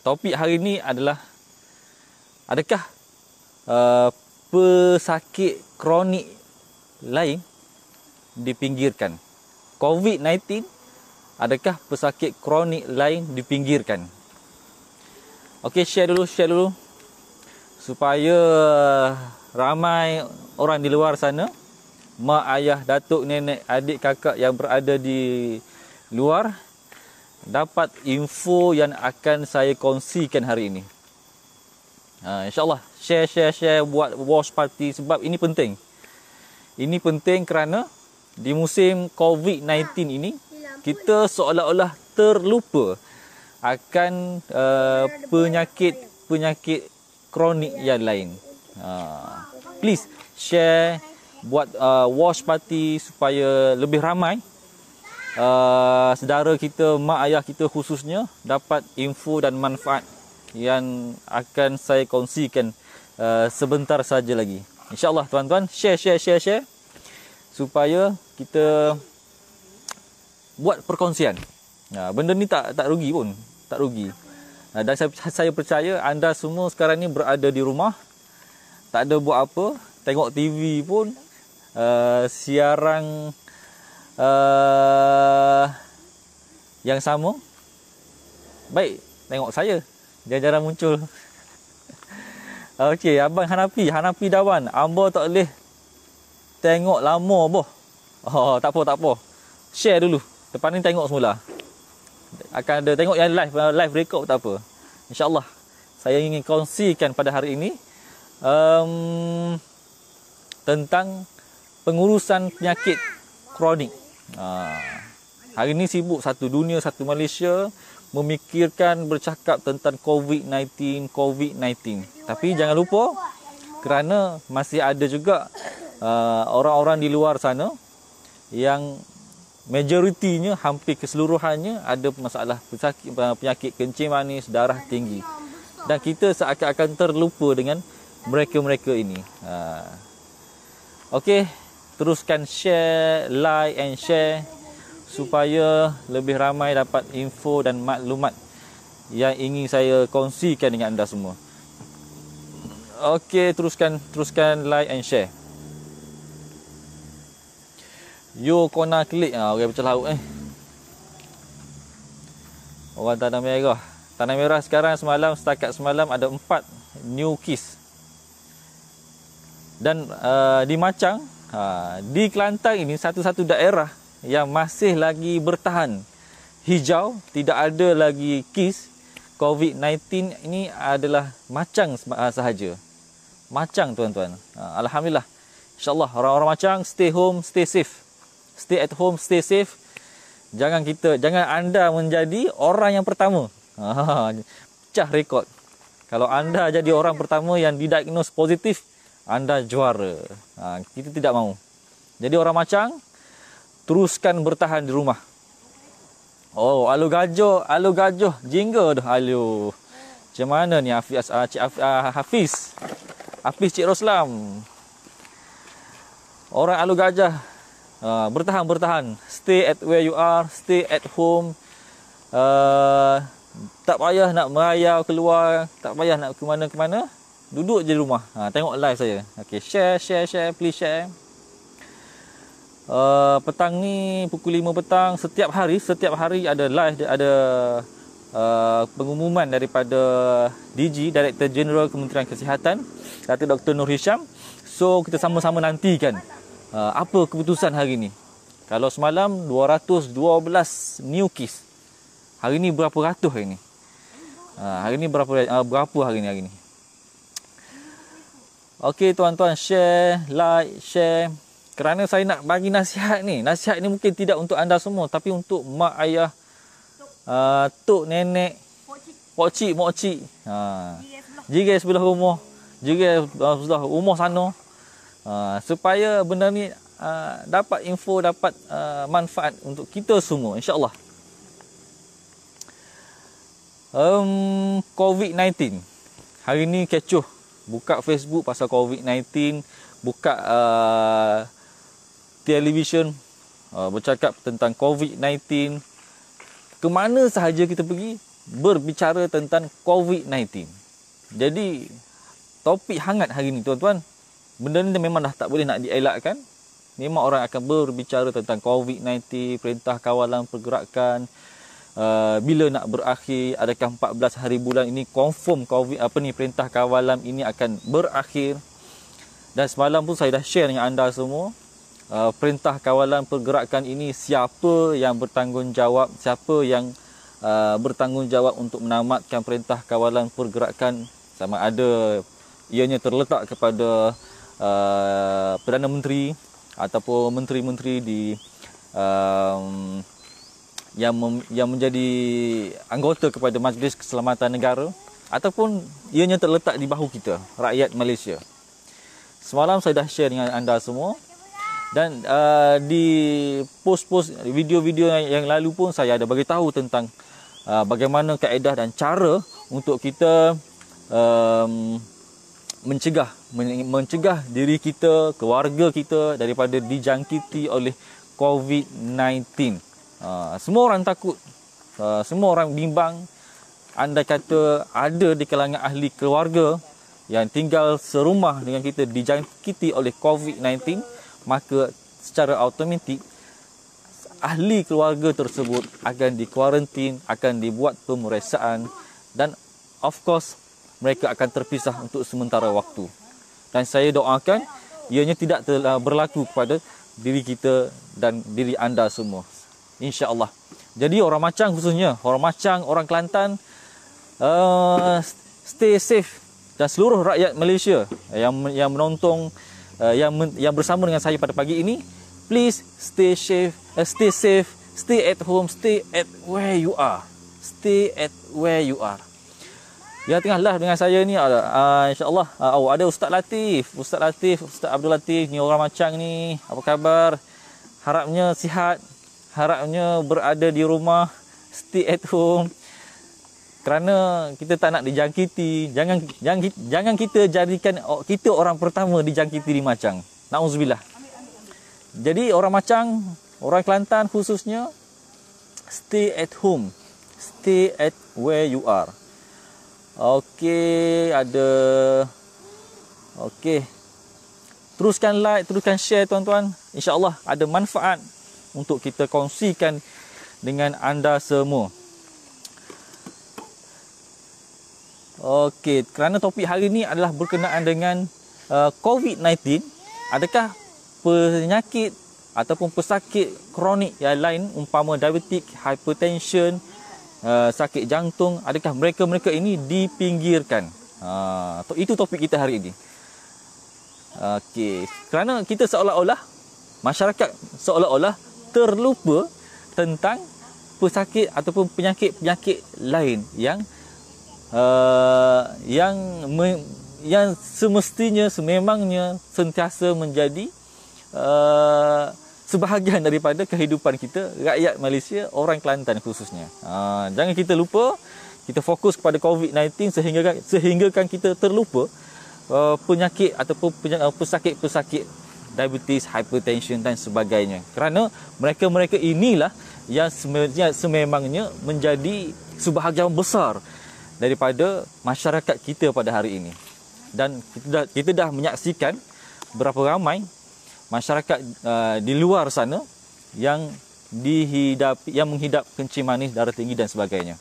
Topik hari ini adalah, adakah pesakit kronik lain dipinggirkan? COVID-19, adakah pesakit kronik lain dipinggirkan? Okey, share dulu supaya ramai orang di luar sana, mak, ayah, datuk, nenek, adik, kakak yang berada di luar dapat info yang akan saya kongsikan hari ini. InsyaAllah share buat watch party, sebab ini penting. Ini penting kerana di musim COVID-19 ini kita seolah-olah terlupa akan penyakit kronik yang lain. Please share buat watch party supaya lebih ramai saudara kita, mak ayah kita khususnya dapat info dan manfaat yang akan saya kongsikan sebentar saja lagi. InsyaAllah tuan-tuan, share supaya kita buat perkongsian. Benda ni tak rugi pun, tak rugi. Dan saya percaya anda semua sekarang ni berada di rumah, tak ada buat apa, tengok TV pun, siaran yang sama. Baik, tengok saya, jarang-jarang muncul. Okey, Abang Hanafi Dawan, amba tak boleh tengok lama boh. Tak apa. Share dulu. Lepas ni tengok semula. Akan ada tengok yang live record tak apa. InsyaAllah saya ingin kongsikan pada hari ini tentang pengurusan penyakit kronik. Hari ini sibuk satu dunia, satu Malaysia memikirkan, bercakap tentang COVID-19. Tapi jangan lupa, kerana masih ada juga orang-orang di luar sana yang majoritinya, hampir keseluruhannya ada masalah penyakit kencing manis, darah tinggi, dan kita seakan-akan terlupa dengan mereka ini. Okey, teruskan share, like and share supaya lebih ramai dapat info dan maklumat yang ingin saya kongsikan dengan anda semua. Okey, teruskan like and share. Yo kona klik. Orang pecah laut orang Tanah Merah. Tanah Merah sekarang setakat semalam ada 4 new case. Dan di Machang, di Kelantan ini satu-satu daerah yang masih lagi bertahan hijau, tidak ada lagi kes COVID-19 ini adalah Machang sahaja. Machang tuan-tuan. Alhamdulillah. InsyaAllah orang-orang Machang stay home, stay safe. Stay at home, stay safe. Jangan anda menjadi orang yang pertama. Pecah rekod. Kalau anda jadi orang pertama yang didiagnose positif, anda juara. Kita tidak mahu. Jadi orang Machang, teruskan bertahan di rumah. Alu gajah, jingga dah alu. Macam mana ni Hafiz, Cik Roslam. Orang alu gajah, bertahan. Stay at where you are, stay at home. Tak payah nak merayau keluar, tak payah nak ke mana-mana. Duduk je di rumah. Tengok live saya. Okey, share, please share. Petang ni pukul 5 petang setiap hari ada live, ada pengumuman daripada DG, Director General Kementerian Kesihatan, Datuk Dr. Nur Hisham. So kita sama-sama nantikan apa keputusan hari ini. Kalau semalam 212 new case, hari ini berapa ratus hari ini? Hari ini berapa hari ini? Okey tuan-tuan, share, like, share. Kerana saya nak bagi nasihat ni. Nasihat ni mungkin tidak untuk anda semua, tapi untuk mak ayah, tok nenek, pokcik, mokcik, jiran sebelah rumah, jiran sebelah rumah sana. Supaya benda ni dapat info, dapat manfaat untuk kita semua, insya-Allah. COVID-19. Hari ni kecoh. Buka Facebook pasal COVID-19, buka televisyen bercakap tentang COVID-19. Ke mana sahaja kita pergi, berbicara tentang COVID-19. Jadi topik hangat hari ni tuan-tuan. Benda ni memang dah tak boleh nak dielakkan. Memang orang akan berbicara tentang COVID-19, perintah kawalan pergerakan, bila nak berakhir, adakah 14 hari bulan ini confirm COVID perintah kawalan ini akan berakhir. Dan semalam pun saya dah share dengan anda semua, perintah kawalan pergerakan ini siapa yang bertanggungjawab, siapa yang bertanggungjawab untuk menamatkan perintah kawalan pergerakan, sama ada ianya terletak kepada Perdana Menteri ataupun menteri-menteri di yang menjadi anggota kepada Majlis Keselamatan Negara, ataupun ianya terletak di bahu kita, rakyat Malaysia. Semalam saya dah share dengan anda semua, dan di post-post video-video yang lalu pun saya ada bagi tahu tentang bagaimana kaedah dan cara untuk kita mencegah diri kita, keluarga kita daripada dijangkiti oleh COVID-19. Semua orang takut, semua orang bimbang. Andai kata ada di kalangan ahli keluarga yang tinggal serumah dengan kita dijangkiti oleh COVID-19, maka secara automatik ahli keluarga tersebut akan dikuarantin, akan dibuat pemeriksaan, dan of course mereka akan terpisah untuk sementara waktu. Dan saya doakan ianya tidak berlaku kepada diri kita dan diri anda semua, insya-Allah. Jadi orang Macang, khususnya orang Macang, orang Kelantan, stay safe, dan seluruh rakyat Malaysia yang menonton, yang bersama dengan saya pada pagi ini, please stay safe, stay at home, stay at where you are. Stay at where you are. Yang tengah live dengan saya ni insya-Allah ada Ustaz Latif, Ustaz Abdul Latif ni, orang Macang ni. Apa khabar? Harapnya sihat, harapnya berada di rumah, stay at home. Kerana kita tak nak dijangkiti. Jangan kita jadikan kita orang pertama dijangkiti di Macang. Nauzubillah. Jadi orang Macang, orang Kelantan khususnya, stay at home, stay at where you are. Okey, okey. Teruskan like, teruskan share tuan-tuan. InsyaAllah ada manfaat untuk kita kongsikan dengan anda semua. Okey, kerana topik hari ini adalah berkenaan dengan COVID-19. Adakah penyakit ataupun pesakit kronik yang lain, umpama diabetik, hypertension, sakit jantung, adakah mereka ini dipinggirkan? Itu topik kita hari ini. Okey, kerana kita masyarakat seolah-olah terlupa tentang pesakit ataupun penyakit lain yang sememangnya sentiasa menjadi sebahagian daripada kehidupan kita, rakyat Malaysia, orang Kelantan khususnya. Jangan kita lupa, kita fokus kepada COVID-19 sehingga kita terlupa penyakit ataupun pesakit-pesakit diabetes, hypertension dan sebagainya. Kerana mereka inilah yang sememangnya menjadi sebahagian besar daripada masyarakat kita pada hari ini. Dan kita dah menyaksikan berapa ramai masyarakat di luar sana yang menghidap kencing manis, darah tinggi dan sebagainya.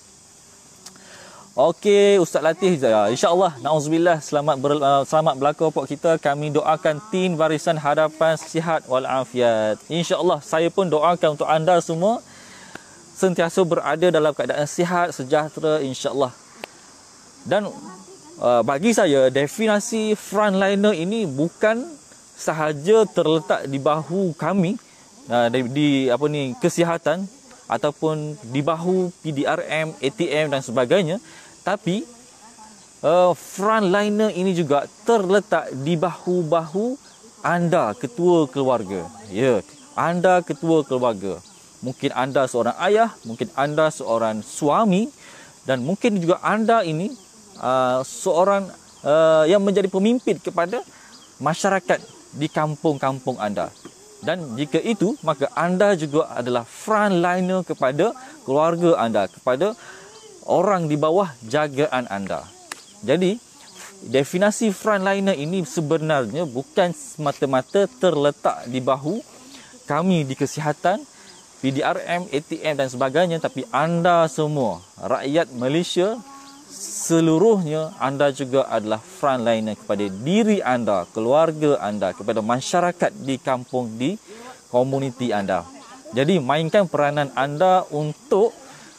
Okey, Ustaz Latif, insya-Allah, nauzubillah, selamat berlaku pok kita. Kami doakan tim Barisan Hadapan sihat wal afiat. Insya-Allah, saya pun doakan untuk anda semua sentiasa berada dalam keadaan sihat, sejahtera, insya-Allah. Dan bagi saya, definisi frontliner ini bukan sahaja terletak di bahu kami, di kesihatan ataupun di bahu PDRM, ATM dan sebagainya, tapi frontliner ini juga terletak di bahu-bahu anda, ketua keluarga. Ya, anda ketua keluarga. Mungkin anda seorang ayah, mungkin anda seorang suami, dan mungkin juga anda ini seorang yang menjadi pemimpin kepada masyarakat di kampung-kampung anda. Dan jika itu, maka anda juga adalah frontliner kepada keluarga anda, kepada orang di bawah jagaan anda. Jadi, definisi frontliner ini sebenarnya bukan semata-mata terletak di bahu kami di kesihatan, PDRM, ATM dan sebagainya, tapi anda semua, rakyat Malaysia seluruhnya, anda juga adalah frontliner kepada diri anda, keluarga anda, kepada masyarakat di kampung, di komuniti anda. Jadi mainkan peranan anda untuk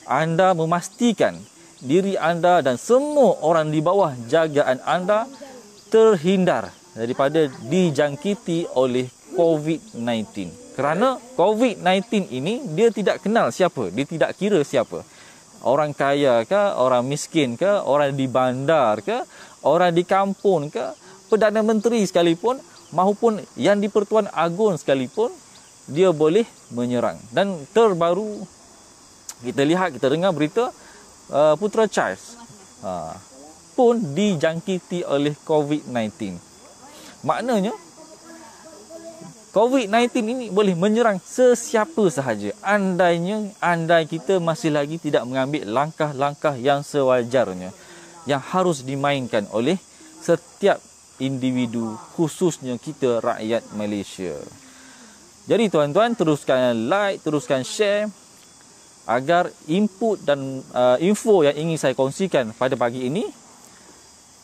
anda memastikan diri anda dan semua orang di bawah jagaan anda terhindar daripada dijangkiti oleh COVID-19. Kerana COVID-19 ini dia tidak kenal siapa, dia tidak kira siapa. Orang kaya ke, orang miskin ke, orang di bandar ke, orang di kampung ke, Perdana Menteri sekalipun maupun yang di Pertuan Agong sekalipun, dia boleh menyerang. Dan terbaru kita lihat, kita dengar berita Putera Charles pun dijangkiti oleh COVID-19. Maknanya COVID-19 ini boleh menyerang sesiapa sahaja. Andai kita masih lagi tidak mengambil langkah-langkah yang sewajarnya, yang harus dimainkan oleh setiap individu, khususnya kita rakyat Malaysia. Jadi tuan-tuan, teruskan like, teruskan share agar input dan info yang ingin saya kongsikan pada pagi ini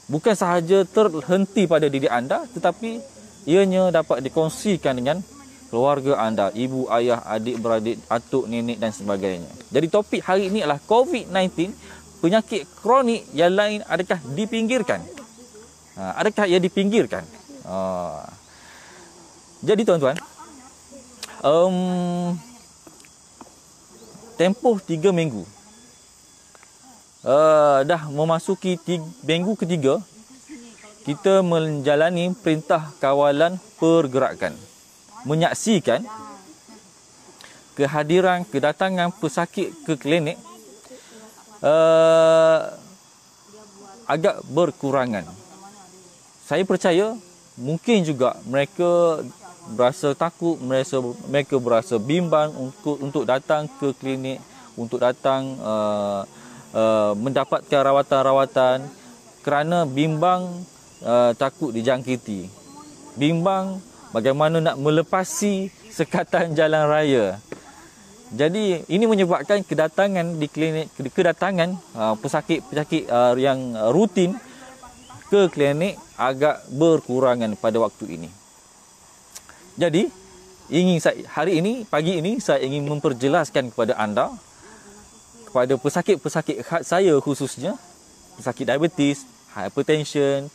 bukan sahaja terhenti pada diri anda, tetapi ianya dapat dikongsikan dengan keluarga anda, ibu, ayah, adik, beradik, atuk, nenek dan sebagainya. Jadi topik hari ini adalah COVID-19, penyakit kronik yang lain adakah dipinggirkan? Adakah ia dipinggirkan? Jadi tuan-tuan, tempoh 3 minggu, dah memasuki minggu ketiga, kita menjalani perintah kawalan pergerakan, menyaksikan kedatangan pesakit ke klinik agak berkurangan. Saya percaya mungkin juga mereka berasa takut, mereka berasa bimbang untuk datang ke klinik, untuk datang mendapatkan rawatan-rawatan kerana bimbang takut dijangkiti, bimbang bagaimana nak melepasi sekatan jalan raya. Jadi ini menyebabkan kedatangan di klinik, pesakit-pesakit yang rutin ke klinik agak berkurangan pada waktu ini. Jadi hari ini, pagi ini saya ingin memperjelaskan kepada anda, kepada pesakit-pesakit saya khususnya, pesakit diabetes, hypertension,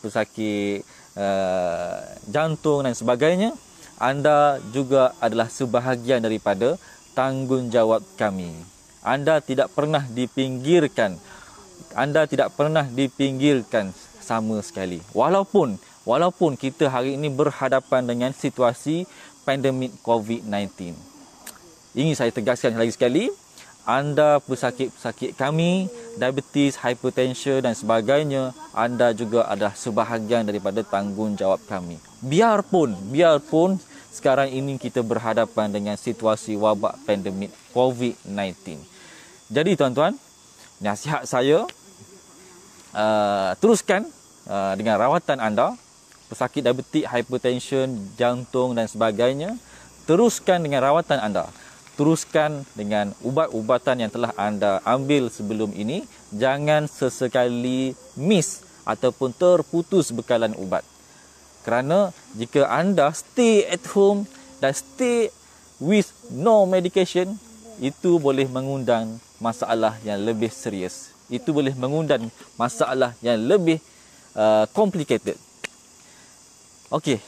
pesakit jantung dan sebagainya, anda juga adalah sebahagian daripada tanggungjawab kami. Anda tidak pernah dipinggirkan. Anda tidak pernah dipinggirkan sama sekali. Walaupun kita hari ini berhadapan dengan situasi pandemik COVID-19. Ingin saya tegaskan lagi sekali, anda pesakit-pesakit kami, diabetes, hypertension dan sebagainya, anda juga adalah sebahagian daripada tanggungjawab kami. Biarpun sekarang ini kita berhadapan dengan situasi wabak pandemik COVID-19. Jadi tuan-tuan, nasihat saya, teruskan dengan rawatan anda, pesakit diabetes, hypertension, jantung dan sebagainya, teruskan dengan rawatan anda. Teruskan dengan ubat-ubatan yang telah anda ambil sebelum ini. Jangan sesekali miss ataupun terputus bekalan ubat. Kerana jika anda stay at home dan stay with no medication, itu boleh mengundang masalah yang lebih serius. Itu boleh mengundang masalah yang lebih complicated. Okey.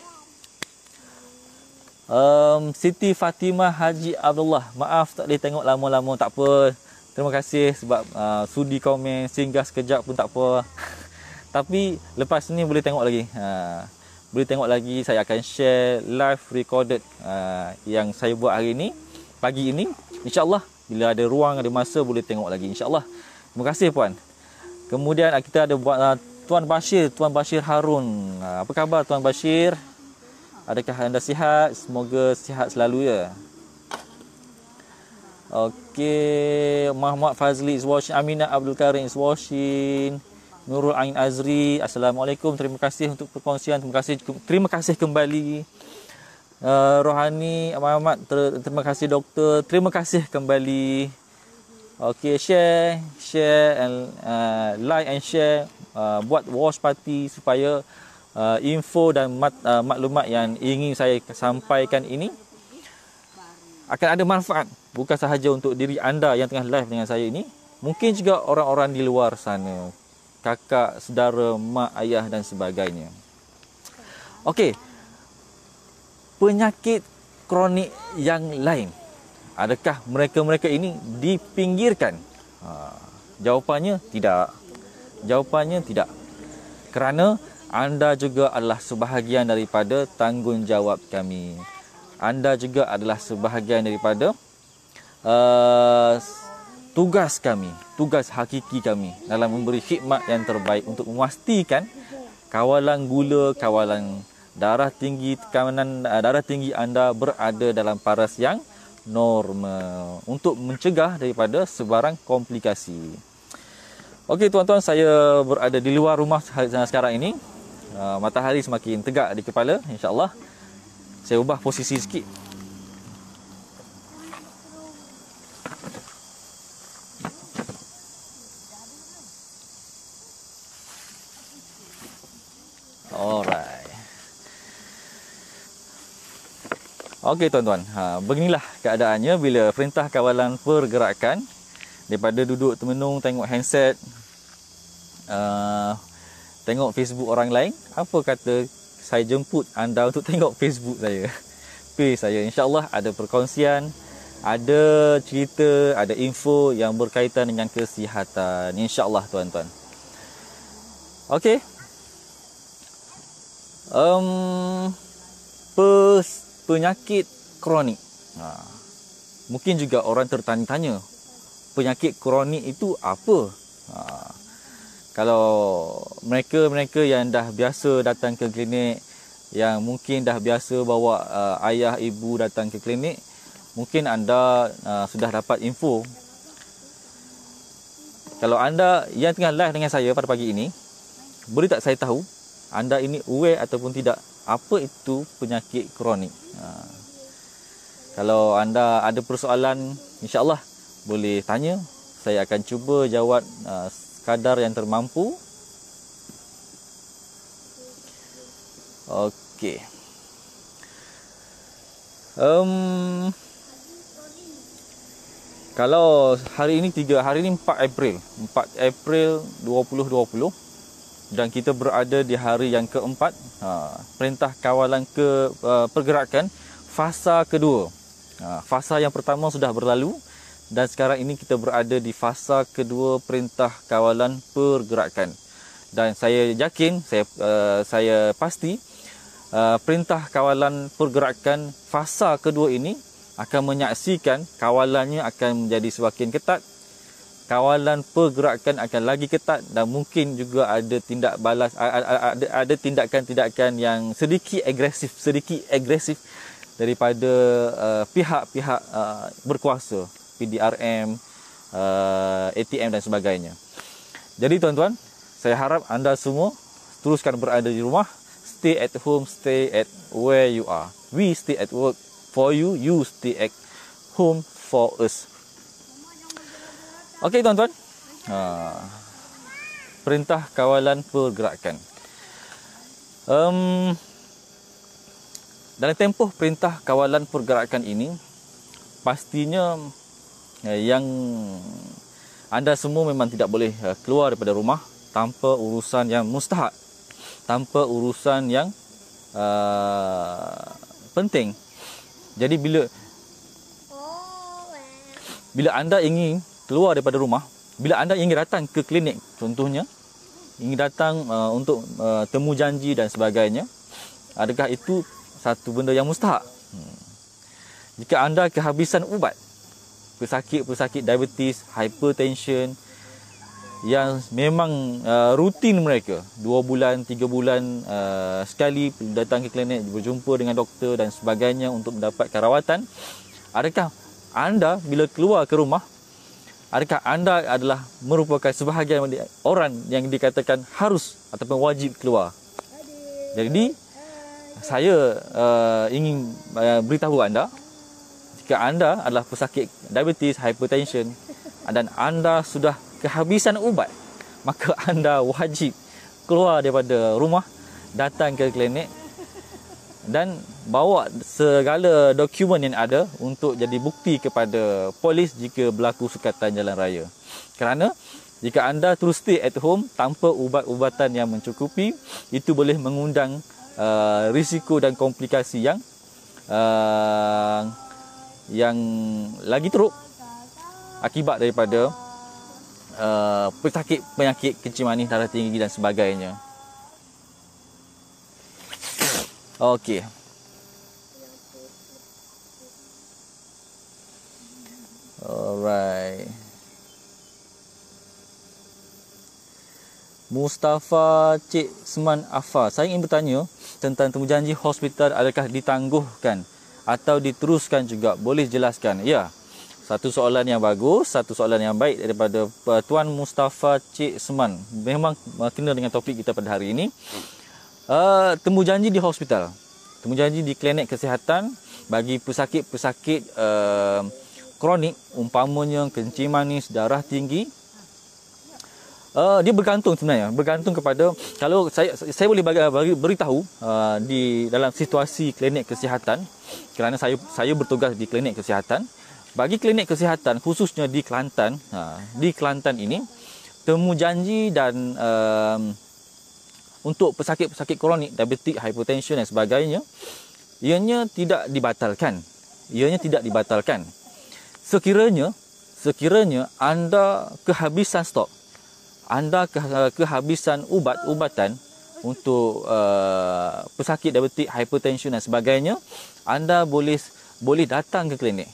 Siti Fatimah Haji Abdullah, maaf tak boleh tengok lama-lama, tak apa. Terima kasih sebab sudi komen, singgah sekejap pun tak apa. Tapi lepas ni boleh tengok lagi. Boleh tengok lagi, saya akan share live recorded yang saya buat hari ini, pagi ini. InsyaAllah bila ada ruang, ada masa boleh tengok lagi, insyaAllah. Terima kasih puan. Kemudian kita ada Tuan Bashir Harun. Apa khabar Tuan Bashir? Adakah anda sihat? Semoga sihat selalu ya. Okey, Muhammad Fazli is watching, Aminah Abdul Karim is watching, Nurul Ain Azri, Assalamualaikum, terima kasih untuk perkongsian, terima kasih kembali. Rohani Muhammad, terima kasih doktor, terima kasih kembali. Okey, share and like and share, buat watch party supaya info dan maklumat yang ingin saya sampaikan ini akan ada manfaat, bukan sahaja untuk diri anda yang tengah live dengan saya ini, mungkin juga orang-orang di luar sana, kakak, saudara, mak, ayah dan sebagainya. Okey, penyakit kronik yang lain, adakah mereka-mereka ini dipinggirkan? Jawapannya tidak. Jawapannya tidak. Kerana anda juga adalah sebahagian daripada tanggungjawab kami. Anda juga adalah sebahagian daripada tugas kami, tugas hakiki kami dalam memberi khidmat yang terbaik untuk memastikan kawalan gula, kawalan darah tinggi, tekanan darah tinggi anda berada dalam paras yang normal untuk mencegah daripada sebarang komplikasi. Okey tuan-tuan, saya berada di luar rumah sekarang ini. Matahari semakin tegak di kepala, insya-Allah. Saya ubah posisi sikit. Alright. Okey tuan-tuan, beginilah keadaannya bila perintah kawalan pergerakan daripada duduk termenung tengok handset, tengok Facebook orang lain, apa kata saya jemput anda untuk tengok Facebook saya, page saya. InsyaAllah ada perkongsian, ada cerita, ada info yang berkaitan dengan kesihatan, InsyaAllah tuan-tuan. Okey. Penyakit kronik. Mungkin juga orang tertanya-tanya, penyakit kronik itu apa? Kalau mereka yang dah biasa datang ke klinik, yang mungkin dah biasa bawa ayah ibu datang ke klinik, mungkin anda sudah dapat info. Kalau anda yang tengah live dengan saya pada pagi ini, boleh tak saya tahu anda ini aware ataupun tidak apa itu penyakit kronik? Kalau anda ada persoalan, insya-Allah boleh tanya. Saya akan cuba jawab sekadar yang termampu. Okey. Kalau hari ini 4 April 2020 dan kita berada di hari yang keempat, perintah kawalan pergerakan fasa kedua. Fasa yang pertama sudah berlalu dan sekarang ini kita berada di fasa kedua perintah kawalan pergerakan. Dan saya yakin, saya pasti perintah kawalan pergerakan fasa kedua ini akan menyaksikan kawalannya akan menjadi semakin ketat. Kawalan pergerakan akan lagi ketat dan mungkin juga ada tindak balas, ada tindakan-tindakan yang sedikit agresif daripada pihak-pihak berkuasa, PDRM, ATM dan sebagainya. Jadi tuan-tuan, saya harap anda semua teruskan berada di rumah. Stay at home, stay at where you are. We stay at work for you, you stay at home for us. Okey tuan-tuan, perintah kawalan pergerakan. Dalam tempoh perintah kawalan pergerakan ini, pastinya yang anda semua memang tidak boleh keluar daripada rumah tanpa urusan yang mustahak, tanpa urusan yang penting. Jadi bila anda ingin keluar daripada rumah, bila anda ingin datang ke klinik, contohnya ingin datang untuk temu janji dan sebagainya, adakah itu satu benda yang mustahak? Jika anda kehabisan ubat, pesakit diabetes, hypertension yang memang rutin mereka 2 bulan, 3 bulan sekali datang ke klinik, berjumpa dengan doktor dan sebagainya untuk mendapatkan rawatan, adakah anda bila keluar ke rumah, adakah anda adalah merupakan sebahagian orang yang dikatakan harus ataupun wajib keluar? Jadi saya ingin beritahu anda, jika anda adalah pesakit diabetes, hypertension dan anda sudah kehabisan ubat, maka anda wajib keluar daripada rumah, datang ke klinik dan bawa segala dokumen yang ada untuk jadi bukti kepada polis jika berlaku sukatan jalan raya. Kerana jika anda terus stay at home tanpa ubat-ubatan yang mencukupi, itu boleh mengundang risiko dan komplikasi yang lagi teruk akibat daripada penyakit kencing manis, darah tinggi dan sebagainya. Okey. Alright. Mustafa Cik Seman Afar, saya ingin bertanya tentang temujanji hospital, adakah ditangguhkan atau diteruskan juga? Boleh jelaskan? Ya. Satu soalan yang bagus, satu soalan yang baik daripada Tuan Mustafa Cik Seman. Memang kena dengan topik kita pada hari ini. Temujanji di hospital, temujanji di klinik kesihatan bagi pesakit-pesakit kronik, umpamanya kencing manis, darah tinggi, dia bergantung sebenarnya, bergantung kepada, kalau saya boleh beritahu di dalam situasi klinik kesihatan, kerana saya bertugas di klinik kesihatan. Bagi klinik kesihatan khususnya di Kelantan, ini temujanji dan untuk pesakit-pesakit kronik, diabetik, hypertension dan sebagainya, ianya tidak dibatalkan. Sekiranya anda kehabisan stok, anda kehabisan ubat-ubatan untuk pesakit diabetik, hypertension dan sebagainya, anda boleh datang ke klinik.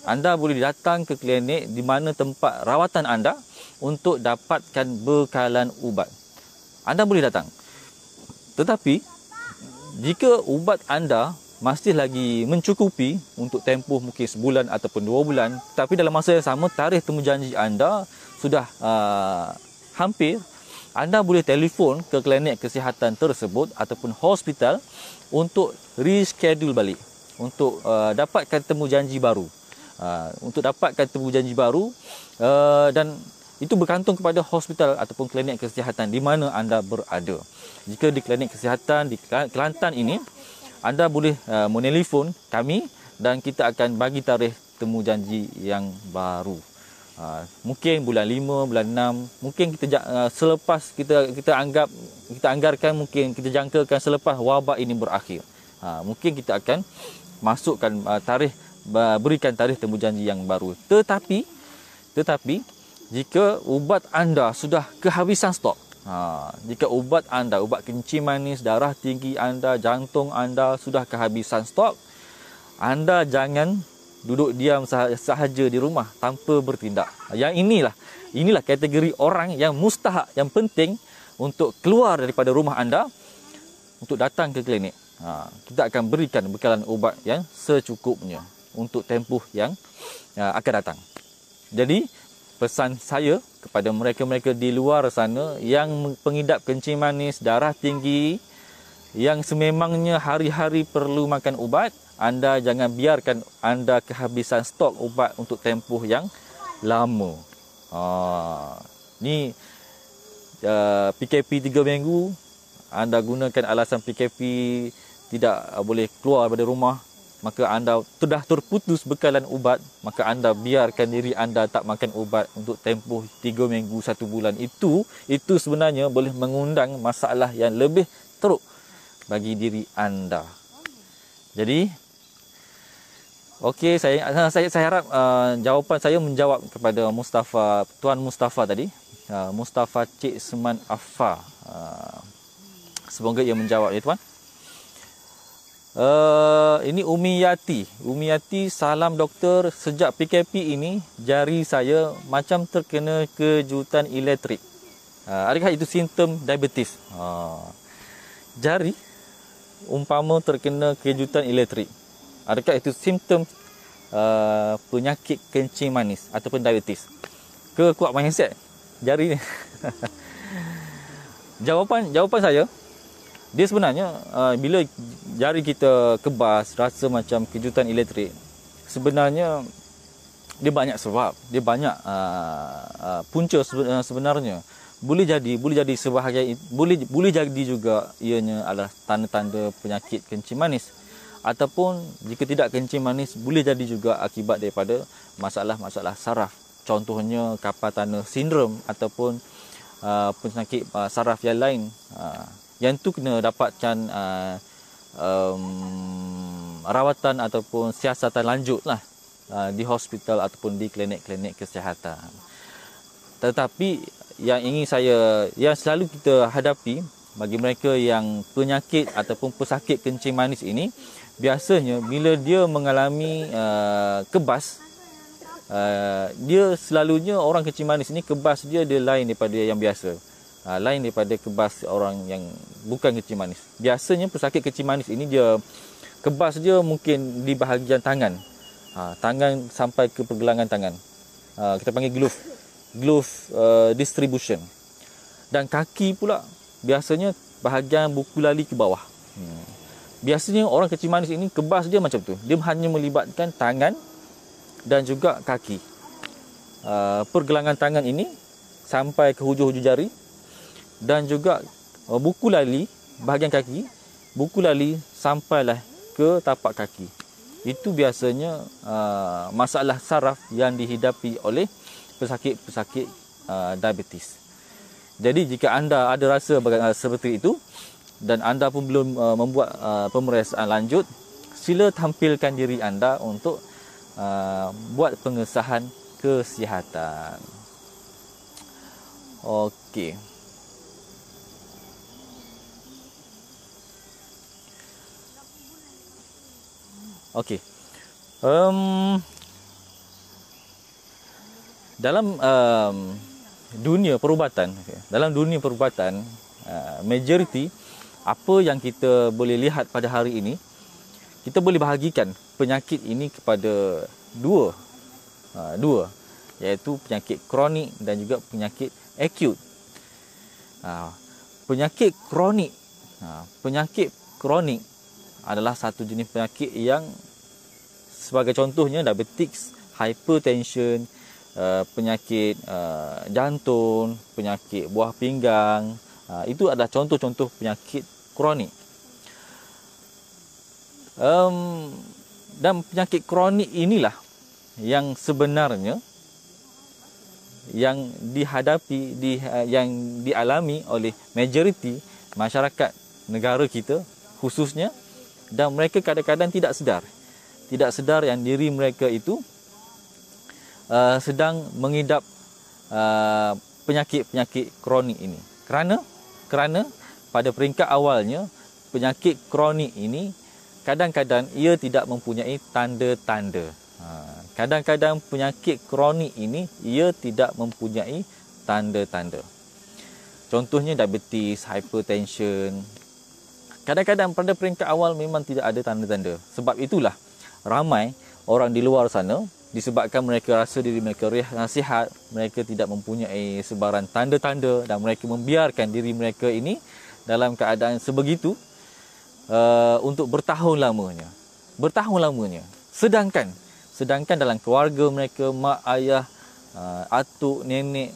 Anda boleh datang ke klinik di mana tempat rawatan anda untuk dapatkan bekalan ubat. Anda boleh datang. Tetapi jika ubat anda masih lagi mencukupi untuk tempoh mungkin sebulan ataupun 2 bulan, tapi dalam masa yang sama tarikh temujanji anda sudah hampir, anda boleh telefon ke klinik kesihatan tersebut ataupun hospital untuk reschedule balik, untuk dapatkan temujanji baru. Dan itu bergantung kepada hospital ataupun klinik kesihatan di mana anda berada. Jika di klinik kesihatan di Kelantan ini, anda boleh menelefon kami dan kita akan bagi tarikh temujanji yang baru. Mungkin bulan 5, bulan 6, mungkin selepas kita anggarkan, mungkin kita jangkakan selepas wabak ini berakhir. Mungkin kita akan masukkan berikan tarikh temujanji yang baru. Tetapi jika ubat anda sudah kehabisan stok, jika ubat anda, ubat kencing manis, darah tinggi anda, jantung anda sudah kehabisan stok, anda jangan duduk diam sahaja di rumah tanpa bertindak. Yang inilah kategori orang yang mustahak, yang penting untuk keluar daripada rumah anda untuk datang ke klinik. Kita akan berikan bekalan ubat yang secukupnya untuk tempoh yang akan datang. Jadi pesan saya kepada mereka-mereka di luar sana yang pengidap kencing manis, darah tinggi, yang sememangnya hari-hari perlu makan ubat, anda jangan biarkan anda kehabisan stok ubat untuk tempoh yang lama. Ni PKP 3 minggu, anda gunakan alasan PKP tidak boleh keluar dari rumah, maka anda sudah terputus bekalan ubat, maka anda biarkan diri anda tak makan ubat untuk tempoh 3 minggu, 1 bulan. Itu sebenarnya boleh mengundang masalah yang lebih teruk bagi diri anda. Jadi okey, saya harap jawapan saya menjawab kepada Tuan Mustafa tadi, Mustafa Cik Seman Afar. Semoga ia menjawab ya tuan. Ini Umi Yati, salam doktor. Sejak PKP ini jari saya macam terkena kejutan elektrik. Adakah itu simptom diabetes? Jari umpama terkena kejutan elektrik, adakah itu simptom penyakit kencing manis ataupun diabetes. Ke kuat mindset jari ni? Jawapan saya, dia sebenarnya bila jari kita kebas, rasa macam kejutan elektrik, sebenarnya dia banyak sebab, dia banyak punca sebenarnya. Boleh jadi sebahagian, boleh jadi juga ianya adalah tanda-tanda penyakit kencing manis, ataupun jika tidak kencing manis, boleh jadi juga akibat daripada masalah-masalah saraf, contohnya kapal tanah sindrom ataupun penyakit saraf yang lain. Yang tu kena dapatkan rawatan ataupun siasatan lanjut lah di hospital ataupun di klinik-klinik kesihatan. Tetapi yang selalu kita hadapi bagi mereka yang penyakit ataupun pesakit kencing manis ini, biasanya bila dia mengalami kebas, dia selalunya orang kencing manis ini kebas dia lain daripada yang biasa. Lain daripada kebas orang yang bukan kencing manis. Biasanya pesakit kencing manis ini dia kebas dia mungkin di bahagian tangan. Tangan sampai ke pergelangan tangan. Kita panggil glove distribution. Dan kaki pula biasanya bahagian buku lali ke bawah. Biasanya orang kencing manis ini kebas dia macam tu. Dia hanya melibatkan tangan dan juga kaki. Pergelangan tangan ini sampai ke hujung-hujung jari, dan juga buku lali bahagian kaki, buku lali sampailah ke tapak kaki. Itu biasanya masalah saraf yang dihidapi oleh pesakit-pesakit diabetes. Jadi jika anda ada rasa seperti itu dan anda pun belum membuat pemeriksaan lanjut, sila tampilkan diri anda untuk buat pengesahan kesihatan. Okey. Okey. Dalam dunia perubatan, majoriti apa yang kita boleh lihat pada hari ini, kita boleh bahagikan penyakit ini kepada dua, iaitu penyakit kronik dan juga penyakit akut. Penyakit kronik adalah satu jenis penyakit yang sebagai contohnya diabetes, hypertension, penyakit jantung, penyakit buah pinggang. Itu adalah contoh-contoh penyakit kronik. Dan penyakit kronik inilah yang sebenarnya yang dihadapi, yang dialami oleh majoriti masyarakat negara kita khususnya, dan mereka kadang-kadang tidak sedar yang diri mereka itu sedang mengidap penyakit-penyakit kronik ini. Kerana pada peringkat awalnya penyakit kronik ini kadang-kadang ia tidak mempunyai tanda-tanda. Kadang-kadang penyakit kronik ini ia tidak mempunyai tanda-tanda. Contohnya diabetes, hypertension. Kadang-kadang pada peringkat awal memang tidak ada tanda-tanda. Sebab itulah ramai orang di luar sana, disebabkan mereka rasa diri mereka sihat, mereka tidak mempunyai sebaran tanda-tanda dan mereka membiarkan diri mereka ini dalam keadaan sebegitu untuk bertahun lamanya. Sedangkan dalam keluarga mereka, mak, ayah, atuk, nenek,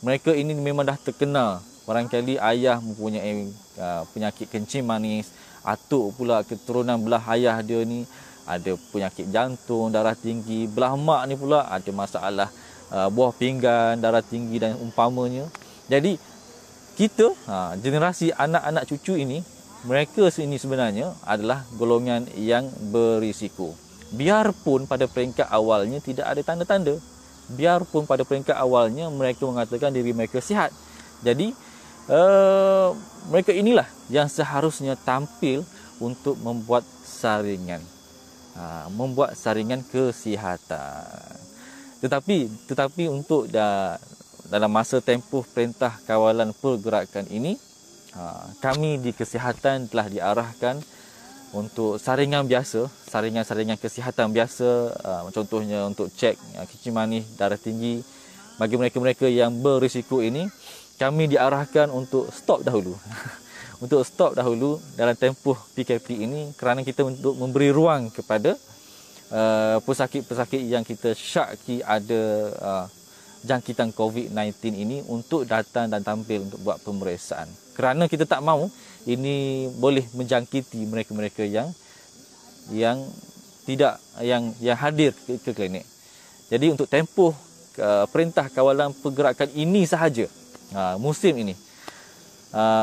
mereka ini memang dah terkenal. Barangkali ayah mempunyai penyakit kencing manis, atuk pula keturunan belah ayah dia ni ada penyakit jantung, darah tinggi, belah mak ni pula ada masalah buah pinggang, darah tinggi dan umpamanya. Jadi kita, generasi anak-anak cucu ini, mereka ini sebenarnya adalah golongan yang berisiko. Biarpun pada peringkat awalnya tidak ada tanda-tanda, biarpun pada peringkat awalnya mereka mengatakan diri mereka sihat. Jadi mereka inilah yang seharusnya tampil untuk membuat saringan, kesihatan. Tetapi untuk dalam masa tempoh Perintah Kawalan Pergerakan ini, kami di kesihatan telah diarahkan untuk saringan biasa, saringan-saringan kesihatan biasa, contohnya untuk cek kencing manis, darah tinggi. Bagi mereka-mereka yang berisiko ini, kami diarahkan untuk stop dahulu. Untuk stop dahulu dalam tempoh PKP ini, kerana kita untuk memberi ruang kepada pesakit-pesakit yang kita syaki ada jangkitan COVID-19 ini untuk datang dan tampil untuk buat pemeriksaan. Kerana kita tak mahu ini boleh menjangkiti mereka-mereka yang tidak yang hadir ke klinik. Jadi untuk tempoh perintah kawalan pergerakan ini sahaja, musim ini,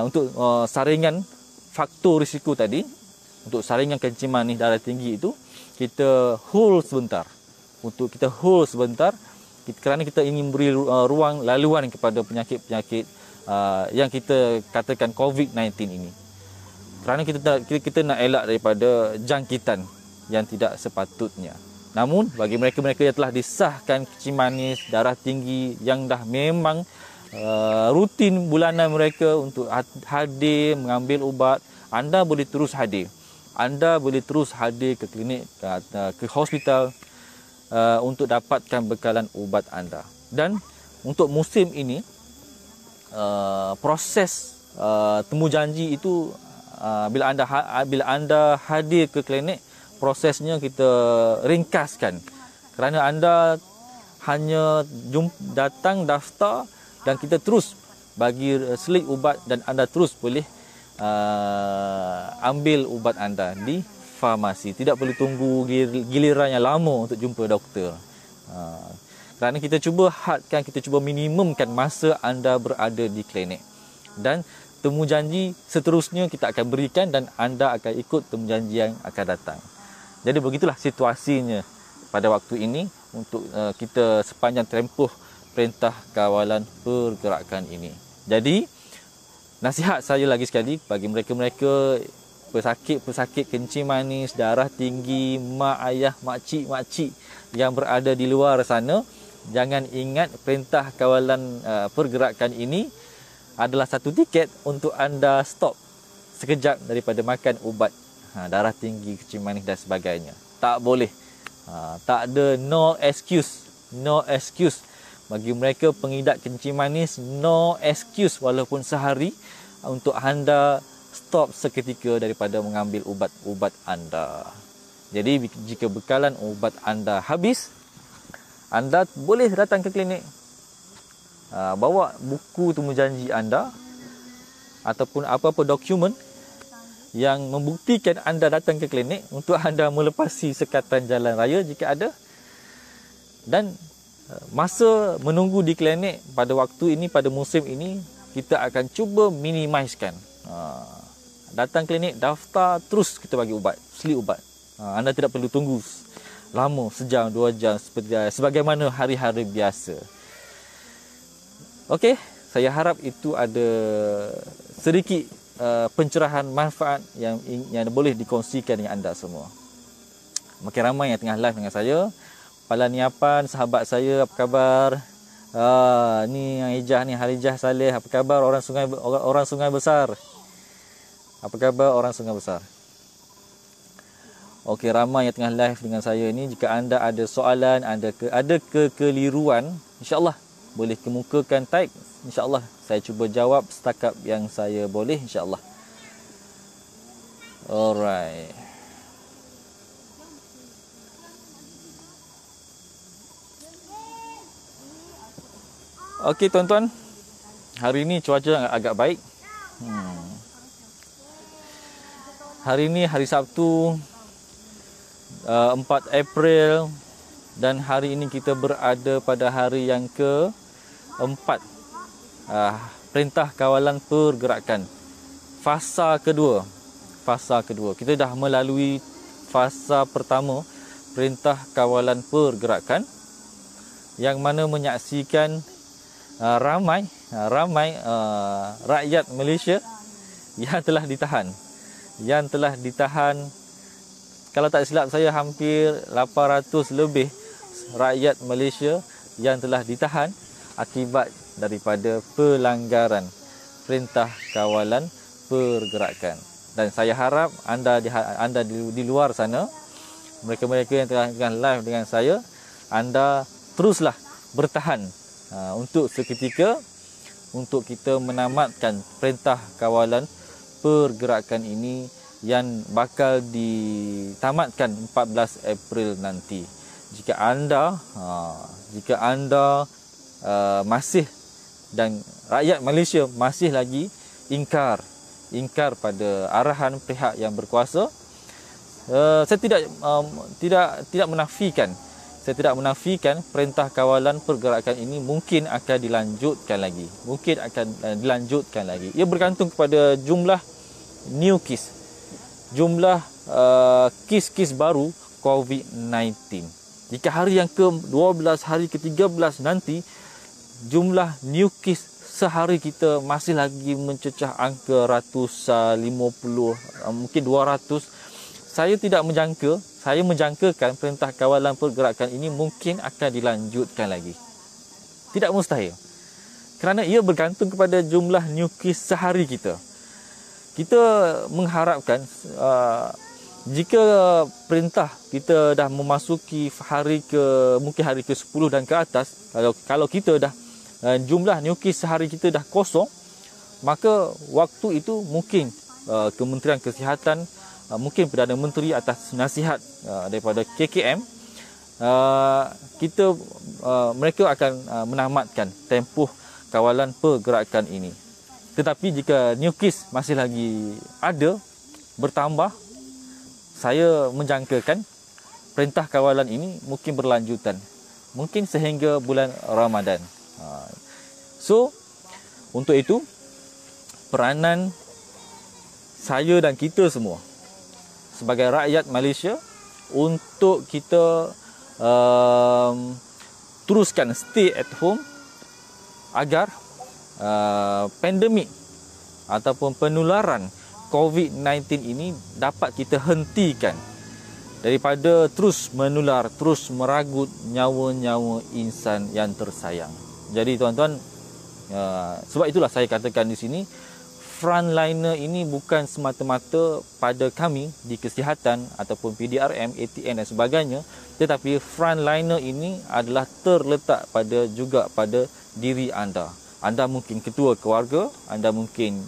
untuk saringan faktor risiko tadi, untuk saringan kencing manis, darah tinggi itu, kita hold sebentar. Untuk kita hold sebentar, kerana kita ingin beri ruang laluan kepada penyakit-penyakit yang kita katakan COVID-19 ini. Kerana kita nak elak daripada jangkitan yang tidak sepatutnya. Namun bagi mereka-mereka yang telah disahkan kencing manis, darah tinggi yang dah memang rutin bulanan mereka untuk hadir mengambil ubat, anda boleh terus hadir. Anda boleh terus hadir ke klinik, ke hospital untuk dapatkan bekalan ubat anda. Dan untuk musim ini, proses temujanji itu bila anda hadir ke klinik, prosesnya kita ringkaskan. Kerana anda hanya datang daftar dan kita terus bagi slip ubat dan anda terus boleh ambil ubat anda di farmasi. Tidak perlu tunggu giliran yang lama untuk jumpa doktor. Kerana kita cuba hadkan, kita cuba minimumkan masa anda berada di klinik. Dan temujanji seterusnya kita akan berikan dan anda akan ikut temujanji yang akan datang. Jadi begitulah situasinya pada waktu ini untuk kita sepanjang tempoh perintah kawalan pergerakan ini. Jadi nasihat saya lagi sekali bagi mereka-mereka pesakit-pesakit kencing manis, darah tinggi, mak ayah, makcik-makcik yang berada di luar sana, jangan ingat perintah kawalan pergerakan ini adalah satu tiket untuk anda stop sekejap daripada makan ubat darah tinggi, kencing manis dan sebagainya. Tak boleh. Tak ada, no excuse. No excuse. Bagi mereka pengidap kencing manis, no excuse walaupun sehari untuk anda stop seketika daripada mengambil ubat-ubat anda. Jadi jika bekalan ubat anda habis, anda boleh datang ke klinik. Bawa buku temujanji anda ataupun apa-apa dokumen yang membuktikan anda datang ke klinik untuk anda melepasi sekatan jalan raya jika ada. Dan masa menunggu di klinik pada waktu ini, pada musim ini, kita akan cuba minimizekan. Datang klinik, daftar, terus kita bagi ubat, slip ubat. Anda tidak perlu tunggu lama, sejam, 2 jam sebagaimana hari-hari biasa. Okey, saya harap itu ada sedikit pencerahan manfaat yang boleh dikongsikan dengan anda semua. Makin ramai yang tengah live dengan saya. Pala Niapan, sahabat saya, apa khabar? Ni yang Ijah ni, Harijah Saleh, apa khabar orang Sungai Besar? Apa khabar orang Sungai Besar? Okey, ramai yang tengah live dengan saya ni. Jika anda ada soalan, ada kekeliruan, insya-Allah boleh kemukakan type. InsyaAllah saya cuba jawab setakat yang saya boleh, insyaAllah. Alright. Okey tuan-tuan, hari ini cuaca agak baik. Hari ini hari Sabtu 4 April dan hari ini kita berada pada hari yang ke-4 perintah kawalan pergerakan fasa kedua. Kita dah melalui fasa pertama perintah kawalan pergerakan yang mana menyaksikan ramai rakyat Malaysia yang telah ditahan. Kalau tak silap saya, hampir 800 lebih rakyat Malaysia yang telah ditahan akibat daripada pelanggaran perintah kawalan pergerakan. Dan saya harap anda di luar sana, mereka-mereka yang tengah live dengan saya, anda teruslah bertahan untuk seketika, untuk kita menamatkan perintah kawalan pergerakan ini yang bakal ditamatkan 14 April nanti. Jika anda masih, dan rakyat Malaysia masih lagi ingkar pada arahan pihak yang berkuasa, saya tidak menafikan perintah kawalan pergerakan ini mungkin akan dilanjutkan lagi. Ia bergantung kepada jumlah new case, jumlah kes baru COVID-19. Jika hari yang ke-12, hari ke-13 nanti, jumlah new case sehari kita masih lagi mencecah angka 150, mungkin 200. Saya menjangkakan perintah kawalan pergerakan ini mungkin akan dilanjutkan lagi. Tidak mustahil. Kerana ia bergantung kepada jumlah new case sehari kita. Kita mengharapkan jika perintah kita dah memasuki mungkin hari ke-10 dan ke atas, kalau kita dah jumlah new case sehari kita dah kosong, maka waktu itu mungkin Kementerian Kesihatan, mungkin Perdana Menteri atas nasihat daripada KKM, mereka akan menamatkan tempoh kawalan pergerakan ini. Tetapi jika new case masih lagi ada, bertambah, saya menjangkakan perintah kawalan ini mungkin berlanjutan, mungkin sehingga bulan Ramadan. So, untuk itu peranan saya dan kita semua sebagai rakyat Malaysia untuk kita teruskan stay at home agar pandemik ataupun penularan COVID-19 ini dapat kita hentikan daripada terus menular, terus meragut nyawa-nyawa insan yang tersayang. Jadi tuan-tuan, sebab itulah saya katakan di sini, frontliner ini bukan semata-mata pada kami di kesihatan ataupun PDRM, ATN dan sebagainya, tetapi frontliner ini adalah terletak juga pada diri anda. Anda mungkin ketua keluarga, anda mungkin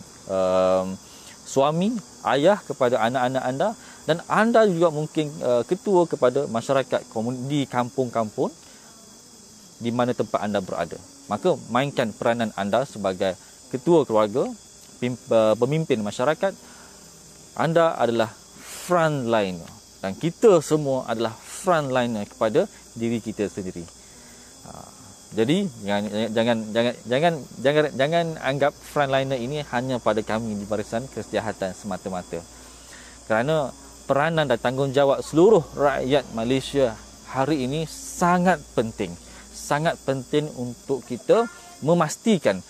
suami, ayah kepada anak-anak anda, dan anda juga mungkin ketua kepada masyarakat di kampung-kampung di mana tempat anda berada. Maka mainkan peranan anda sebagai ketua keluarga, pemimpin masyarakat. Anda adalah frontliner dan kita semua adalah frontliner kepada diri kita sendiri. Jadi jangan anggap frontliner ini hanya pada kami di barisan kesihatan semata-mata. Kerana peranan dan tanggungjawab seluruh rakyat Malaysia hari ini sangat penting. Sangat penting untuk kita memastikan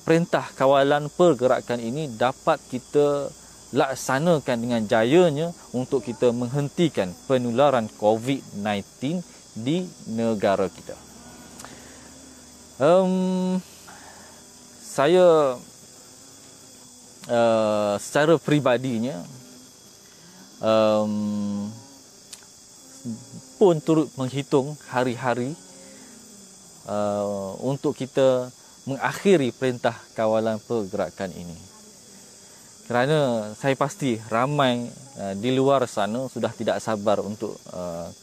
perintah kawalan pergerakan ini dapat kita laksanakan dengan jayanya untuk kita menghentikan penularan COVID-19 di negara kita. Saya secara peribadinya pun turut menghitung hari-hari untuk kita mengakhiri perintah kawalan pergerakan ini. Kerana saya pasti ramai di luar sana sudah tidak sabar untuk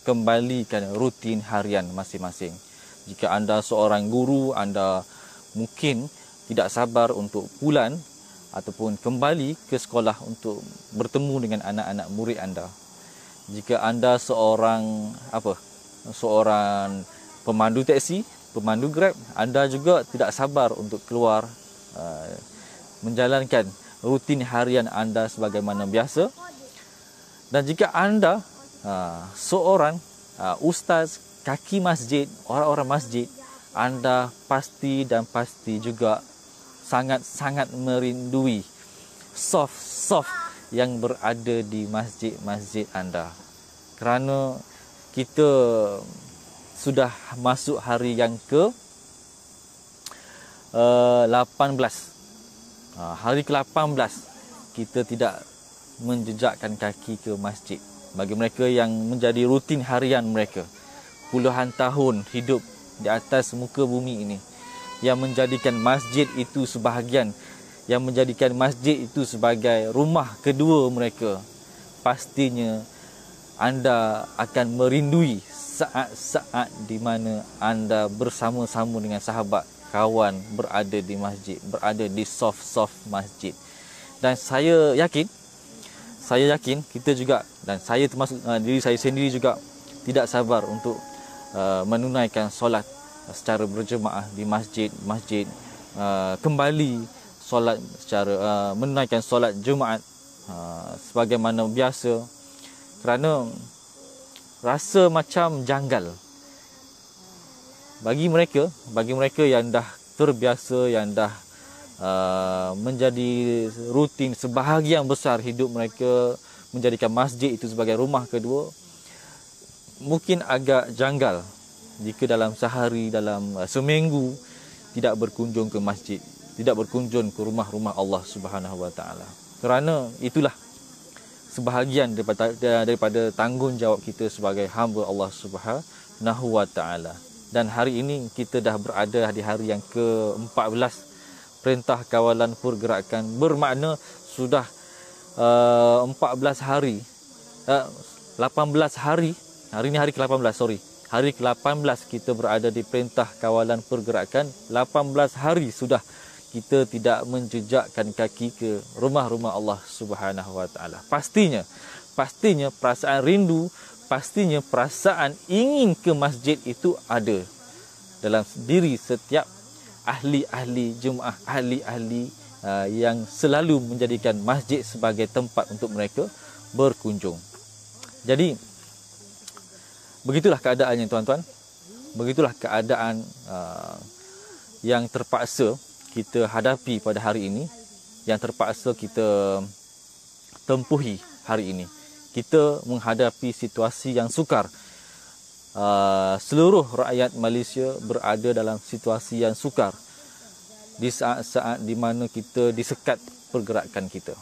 kembalikan rutin harian masing-masing. Jika anda seorang guru, anda mungkin tidak sabar untuk pulang ataupun kembali ke sekolah untuk bertemu dengan anak-anak murid anda. Jika anda seorang pemandu taksi, pemandu Grab, anda juga tidak sabar untuk keluar menjalankan rutin harian anda sebagaimana biasa. Dan jika anda seorang ustaz, kaki masjid, orang-orang masjid, anda pasti juga sangat-sangat merindui soft yang berada di masjid-masjid anda. Kerana kita sudah masuk hari yang ke 18. Hari ke-18 kita tidak menjejakkan kaki ke masjid. Bagi mereka yang menjadi rutin harian mereka, puluhan tahun hidup di atas muka bumi ini, yang menjadikan masjid itu sebahagian, yang menjadikan masjid itu sebagai rumah kedua mereka, pastinya anda akan merindui saat-saat di mana anda bersama-sama dengan sahabat, kawan berada di masjid, berada di soft masjid. Dan saya yakin kita juga, dan saya termasuk diri saya sendiri juga tidak sabar untuk menunaikan solat secara berjemaah di masjid, kembali solat secara menunaikan solat Jumaat sebagaimana biasa, kerana rasa macam janggal bagi mereka yang dah terbiasa, yang dah menjadi rutin sebahagian besar hidup mereka, menjadikan masjid itu sebagai rumah kedua. Mungkin agak janggal jika dalam sehari, dalam seminggu tidak berkunjung ke masjid, tidak berkunjung ke rumah-rumah Allah Subhanahu Wa Taala. Kerana itulah sebahagian daripada tanggungjawab kita sebagai hamba Allah Subhanahu Wa Taala. Dan hari ini kita dah berada di hari yang ke-14 Perintah Kawalan Pergerakan, bermakna sudah 18 hari, 18 hari, hari ini hari ke-18, hari ke-18 kita berada di Perintah Kawalan Pergerakan. 18 hari sudah kita tidak menjejakkan kaki ke rumah-rumah Allah Subhanahu Wa Taala. Pastinya perasaan rindu, pastinya perasaan ingin ke masjid itu ada dalam diri setiap ahli-ahli Jumaah, ahli-ahli yang selalu menjadikan masjid sebagai tempat untuk mereka berkunjung. Jadi begitulah keadaannya tuan-tuan. Begitulah keadaan yang terpaksa kita hadapi pada hari ini, yang terpaksa kita tempuhi hari ini. Kita menghadapi situasi yang sukar. Seluruh rakyat Malaysia berada dalam situasi yang sukar di saat-saat di mana kita disekat pergerakan kita.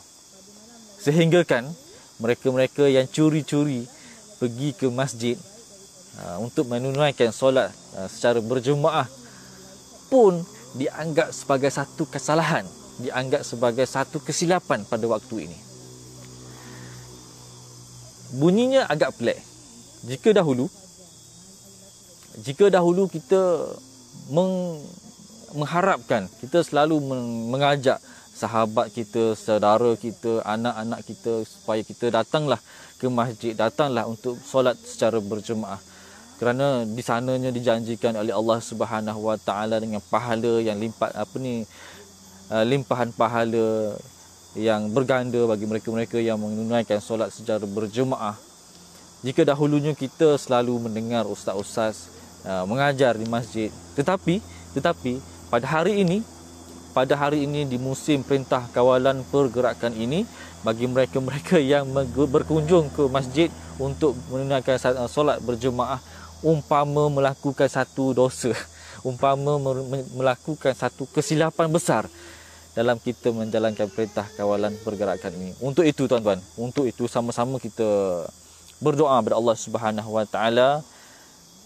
Sehinggakan mereka-mereka yang curi-curi pergi ke masjid untuk menunaikan solat secara berjemaah pun dianggap sebagai satu kesalahan, dianggap sebagai satu kesilapan pada waktu ini. Bunyinya agak pelik. Jika dahulu kita mengharapkan, kita selalu mengajak sahabat kita, saudara kita, anak-anak kita supaya kita datanglah ke masjid, datanglah untuk solat secara berjemaah. Kerana di sananya dijanjikan oleh Allah Subhanahu Wa Taala dengan pahala yang limpahan pahala yang berganda bagi mereka-mereka yang menunaikan solat secara berjemaah. Jika dahulunya kita selalu mendengar ustaz-ustaz mengajar di masjid, tetapi pada hari ini di musim Perintah Kawalan Pergerakan ini, bagi mereka-mereka yang berkunjung ke masjid untuk menunaikan solat berjemaah, umpama melakukan satu dosa, umpama melakukan satu kesilapan besar dalam kita menjalankan Perintah Kawalan Pergerakan ini. Untuk itu tuan-tuan, untuk itu sama-sama kita berdoa kepada Allah Subhanahu Wa Taala,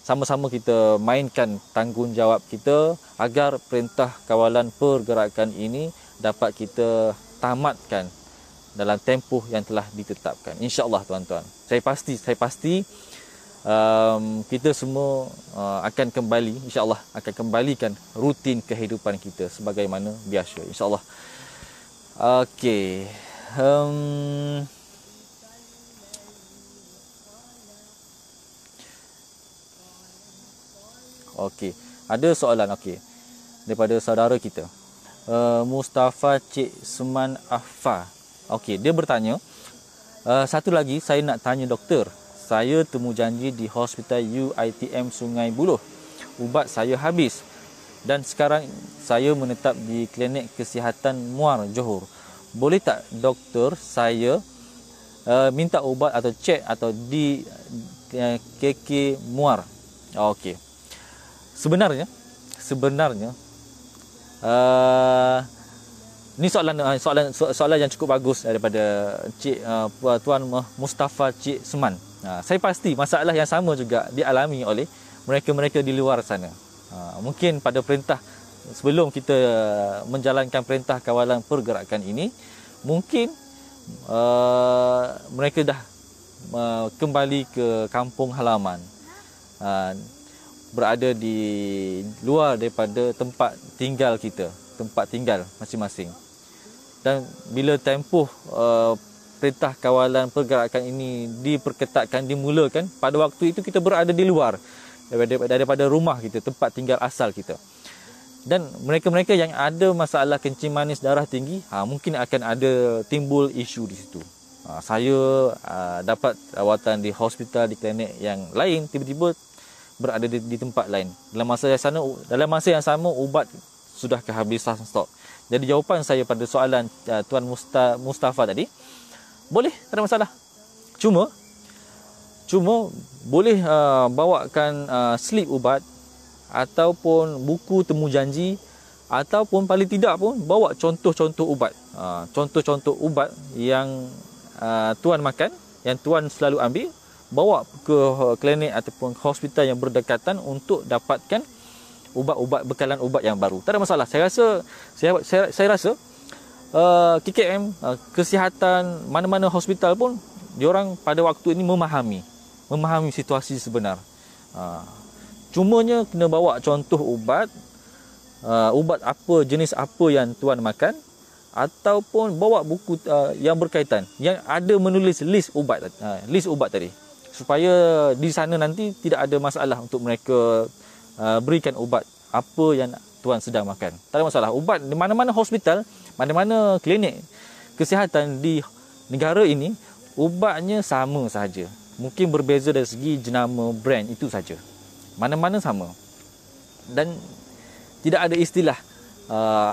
sama-sama kita mainkan tanggungjawab kita agar Perintah Kawalan Pergerakan ini dapat kita tamatkan dalam tempoh yang telah ditetapkan. InsyaAllah tuan-tuan. Saya pasti kita semua akan kembali, insyaAllah akan kembalikan rutin kehidupan kita sebagaimana biasa. InsyaAllah. Okey. Okey, ada soalan daripada saudara kita, Mustafa Cik Seman Affa. Okey, dia bertanya, satu lagi saya nak tanya doktor. Saya temu janji di Hospital UiTM Sungai Buloh. Ubat saya habis dan sekarang saya menetap di Klinik Kesihatan Muar Johor. Boleh tak doktor saya minta ubat atau cek atau di KK Muar? Okey. Sebenarnya Ini soalan yang cukup bagus daripada Tuan Mustafa Cik Seman. Saya pasti masalah yang sama juga dialami oleh mereka-mereka di luar sana. Mungkin pada perintah, sebelum kita menjalankan perintah kawalan pergerakan ini, mungkin mereka dah kembali ke kampung halaman, berada di luar daripada tempat tinggal kita, tempat tinggal masing-masing. Dan bila tempoh perintah kawalan pergerakan ini diperketatkan, dimulakan, pada waktu itu kita berada di luar daripada rumah kita, tempat tinggal asal kita. Dan mereka-mereka yang ada masalah kencing manis, darah tinggi, mungkin akan ada timbul isu di situ. Saya dapat rawatan di hospital, di klinik yang lain, tiba-tiba berada di tempat lain. Dalam masa yang sama ubat sudah kehabisan stok. Jadi jawapan saya pada soalan Tuan Mustafa tadi, boleh, tak ada masalah. Cuma boleh bawakan slip ubat ataupun buku temu janji, ataupun paling tidak pun bawa contoh-contoh ubat. Contoh-contoh ubat yang tuan makan, yang tuan selalu ambil, bawa ke klinik ataupun hospital yang berdekatan untuk dapatkan ubat-ubat, bekalan ubat yang baru. Tak ada masalah. Saya rasa KKM, kesihatan, mana-mana hospital pun, diorang pada waktu ini memahami situasi sebenar. Cumanya kena bawa contoh ubat, ubat apa, jenis apa yang tuan makan, ataupun bawa buku yang berkaitan, yang ada menulis list ubat tadi, supaya di sana nanti tidak ada masalah untuk mereka berikan ubat apa yang tuan sedang makan. Tak ada masalah. Ubat di mana-mana hospital, mana-mana klinik kesihatan di negara ini, ubatnya sama sahaja. Mungkin berbeza dari segi jenama, brand, itu saja. Mana-mana sama. Dan tidak ada istilah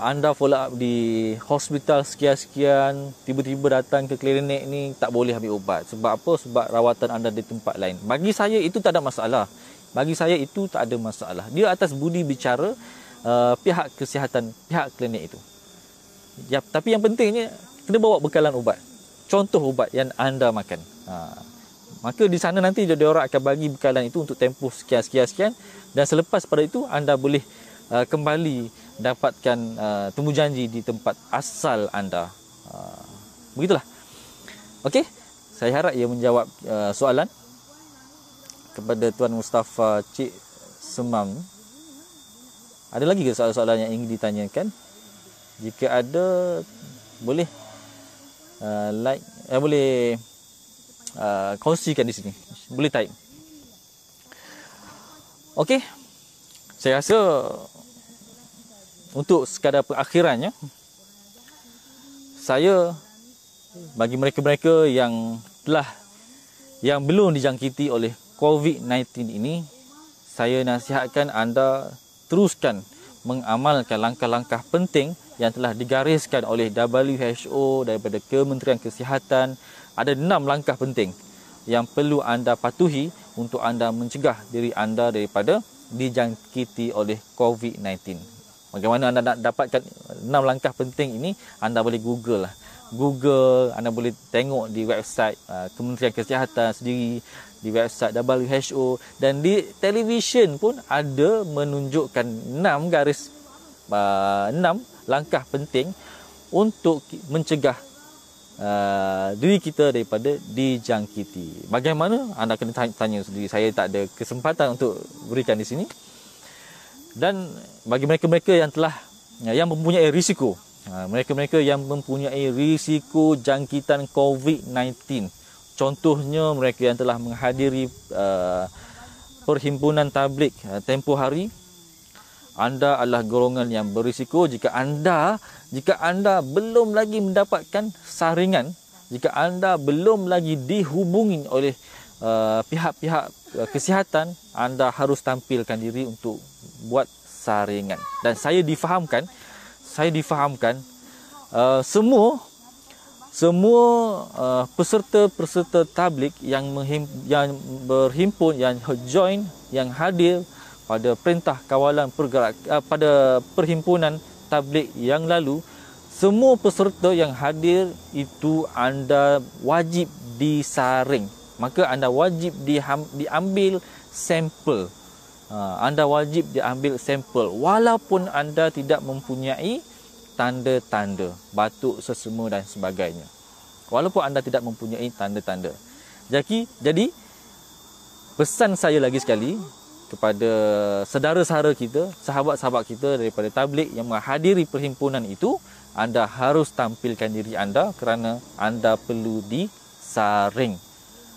anda follow up di hospital sekian-sekian, tiba-tiba datang ke klinik ni tak boleh ambil ubat. Sebab apa? Sebab rawatan anda di tempat lain. Bagi saya itu tak ada masalah. Dia atas budi bicara pihak kesihatan, pihak klinik itu. Ya, tapi yang pentingnya kena bawa bekalan ubat, contoh ubat yang anda makan. Maka di sana nanti dia orang akan bagi bekalan itu untuk tempoh sekian, dan selepas pada itu anda boleh kembali dapatkan temu janji di tempat asal anda. Begitulah. Okey, saya harap ia menjawab soalan kepada Tuan Mustafa Cik Semam. Ada lagi ke soalan-soalan yang ingin ditanyakan? Jika ada, boleh boleh kongsikan di sini. Boleh type. Okey. Saya rasa untuk sekadar perakhirannya, saya bagi mereka-mereka yang belum dijangkiti oleh COVID-19 ini, saya nasihatkan anda teruskan mengamalkan langkah-langkah penting yang telah digariskan oleh WHO daripada Kementerian Kesihatan. Ada 6 langkah penting yang perlu anda patuhi untuk anda mencegah diri anda daripada dijangkiti oleh COVID-19. Bagaimana anda nak dapatkan 6 langkah penting ini? Anda boleh Google, anda boleh tengok di website Kementerian Kesihatan sendiri, di website WHO, dan di televisyen pun ada menunjukkan 6 langkah penting untuk mencegah diri kita daripada dijangkiti. Bagaimana? Anda kena tanya sendiri. Saya tak ada kesempatan untuk berikan di sini. Dan bagi mereka-mereka yang mempunyai risiko, mereka-mereka yang mempunyai risiko jangkitan COVID-19, contohnya mereka yang telah menghadiri perhimpunan tabligh tempoh hari, anda adalah golongan yang berisiko. Jika anda belum lagi mendapatkan saringan, jika anda belum lagi dihubungi oleh pihak-pihak kesihatan, anda harus tampilkan diri untuk buat saringan. Dan saya difahamkan semua peserta-peserta tabligh yang berhimpun, yang join, yang hadir pada perintah kawalan pada perhimpunan tabligh yang lalu, semua peserta yang hadir itu anda wajib disaring. Maka anda wajib diambil sampel. Anda wajib diambil sampel walaupun anda tidak mempunyai tanda-tanda batuk, sesama dan sebagainya. Walaupun anda tidak mempunyai tanda-tanda. Jadi pesan saya lagi sekali kepada saudara-saudara kita, sahabat-sahabat kita daripada tabligh yang menghadiri perhimpunan itu, anda harus tampilkan diri anda kerana anda perlu disaring.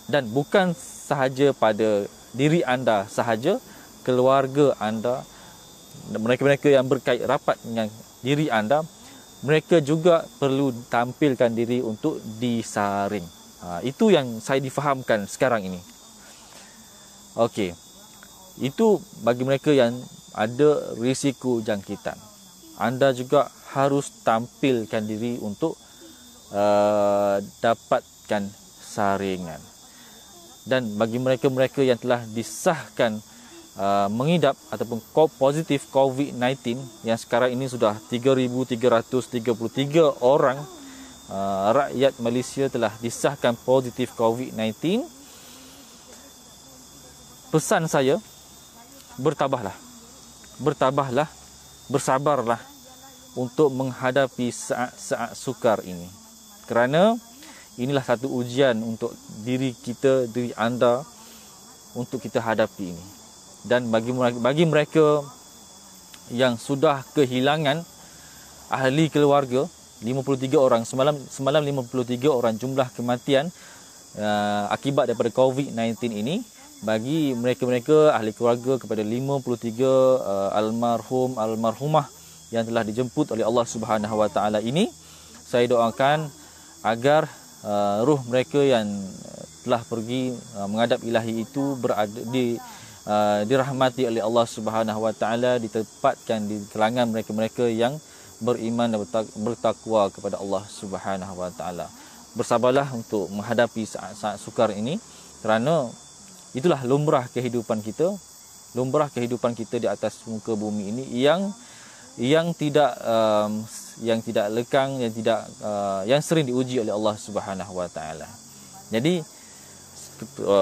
Dan bukan sahaja pada diri anda sahaja, keluarga anda, mereka-mereka yang berkait rapat dengan diri anda, mereka juga perlu tampilkan diri untuk disaring. Itu yang saya difahamkan sekarang ini. Okey. Itu bagi mereka yang ada risiko jangkitan. Anda juga harus tampilkan diri untuk dapatkan saringan. Dan bagi mereka-mereka yang telah disahkan mengidap ataupun positif COVID-19, yang sekarang ini sudah 3,333 orang rakyat Malaysia telah disahkan positif COVID-19. Pesan saya, bertabahlah, bersabarlah untuk menghadapi saat-saat sukar ini. Kerana inilah satu ujian untuk diri kita, diri anda, untuk kita hadapi ini. Dan bagi mereka yang sudah kehilangan ahli keluarga, 53 orang, semalam 53 orang jumlah kematian akibat daripada COVID-19 ini. Bagi mereka-mereka ahli keluarga kepada 53 almarhum, almarhumah yang telah dijemput oleh Allah Subhanahu Wa Taala ini, saya doakan agar ruh mereka yang telah pergi menghadap ilahi itu dirahmati oleh Allah Subhanahu Wa Taala, ditempatkan di kalangan mereka-mereka yang beriman dan bertakwa kepada Allah Subhanahu Wa Taala. Bersabarlah untuk menghadapi saat-saat sukar ini, kerana itulah lumrah kehidupan kita, lumrah kehidupan kita di atas muka bumi ini yang tidak lekang, yang sering diuji oleh Allah Subhanahu Wa Taala. Jadi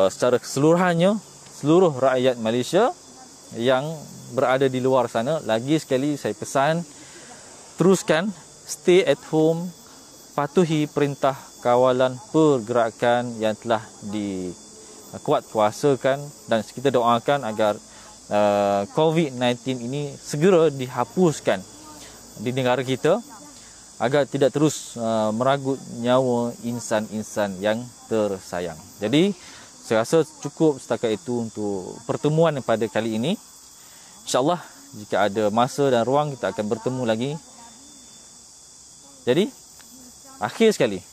secara keseluruhannya, seluruh rakyat Malaysia yang berada di luar sana, lagi sekali saya pesan, teruskan stay at home, patuhi perintah kawalan pergerakan yang telah dikuat kuasakan, dan kita doakan agar COVID-19 ini segera dihapuskan di negara kita agar tidak terus meragut nyawa insan-insan yang tersayang. Jadi saya rasa cukup setakat itu untuk pertemuan pada kali ini. InsyaAllah jika ada masa dan ruang kita akan bertemu lagi. Jadi akhir sekali,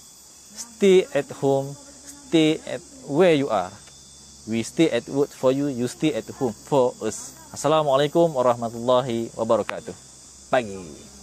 stay at home, stay at where you are. We stay at work for you, you stay at home for us. Assalamualaikum warahmatullahi wabarakatuh. Pagi.